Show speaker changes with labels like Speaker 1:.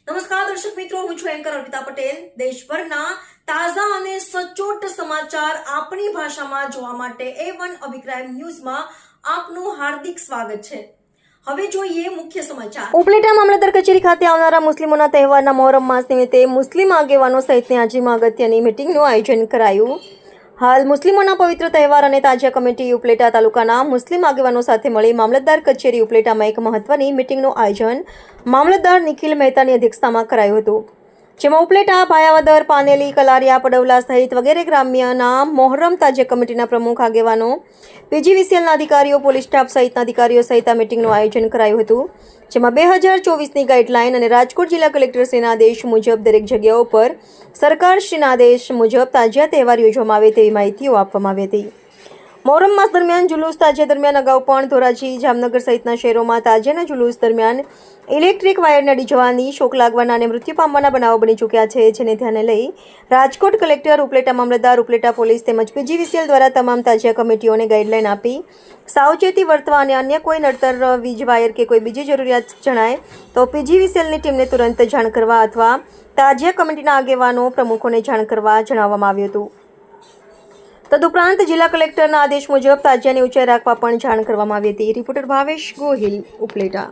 Speaker 1: નમસ્કાર દર્શક મિત્રો, હું છું એન્કર અર્પિતા પટેલ। દેશભરના તાજા અને સચોટ સમાચાર આપણી ભાષામાં જોવા માટે A1 અભિપ્રાય ન્યૂઝમાં આપનું હાર્દિક સ્વાગત છે। હવે જોઈએ મુખ્ય સમાચાર। ઉપલેટા મામલતદાર કચેરી ખાતે આવનારા મુસ્લિમોના તહેવારના મોહરમ માસ નિમિત્તે મુસ્લિમ આગેવાનો સહિતની હાજરીમાં અગત્યની મીટિંગનું આયોજન કરાયું। હાલ મુસ્લિમોના પવિત્ર તહેવાર અને તાજિયા કમિટી ઉપલેટા તાલુકાના મુસ્લિમ આગેવાનો સાથે મળી મામલતદાર કચેરી ઉપલેટામાં એક મહત્વની મીટિંગનું આયોજન મામલતદાર નિખિલ મહેતાની અધ્યક્ષતામાં કરાયું હતું, જેમાં ઉપલેટા, ભાયાવદર, પાનેલી, કલારિયા, પડવલા સહિત વગેરે ગ્રામ્યના મોહરમ તાજિયા કમિટીના પ્રમુખ આગેવાનો, PGVCLના અધિકારીઓ, પોલીસ સ્ટાફ સહિતના અધિકારીઓ સહિત આ મીટિંગનું આયોજન કરાયું હતું, જેમાં 2024ની ગાઈડલાઈન અને રાજકોટ જિલ્લા કલેક્ટરશ્રીના આદેશ મુજબ દરેક જગ્યાઓ પર સરકારશ્રીના આદેશ મુજબ તાજિયા તહેવાર યોજવામાં આવે તેવી માહિતીઓ આપવામાં આવી હતી। મોહરમ માસ દરમિયાન જુલુસ તાજિયા દરમિયાન અગાઉ પણ ધોરાજી, જામનગર સહિતના શહેરોમાં તાજિયાના જુલુસ દરમિયાન ઇલેક્ટ્રિક વાયરને અડી જવાની, શોક લાગવાના અને મૃત્યુ પામવાના બનાવો બની ચૂક્યા છે, જેને ધ્યાને લઈ રાજકોટ કલેક્ટર, ઉપલેટા મામલતદાર, ઉપલેટા પોલીસ તેમજ PGVCL દ્વારા તમામ તાજિયા કમિટીઓને ગાઈડલાઈન આપી સાવચેતી વર્તવા અને અન્ય કોઈ નડતર, વીજ વાયર કે કોઈ બીજી જરૂરિયાત જણાય તો PGVCLની ટીમને તુરંત જાણ કરવા અથવા તાજિયા કમિટીના આગેવાનો, પ્રમુખોને જાણ કરવા જણાવવામાં આવ્યું હતું। તદુપરાંત જિલ્લા કલેક્ટરના આદેશ મુજબ તાજિયાની ઊંચાઈ રાખવા પણ જાણ કરવામાં આવી હતી। રિપોર્ટર ભાવેશ ગોહિલ, ઉપલેટા।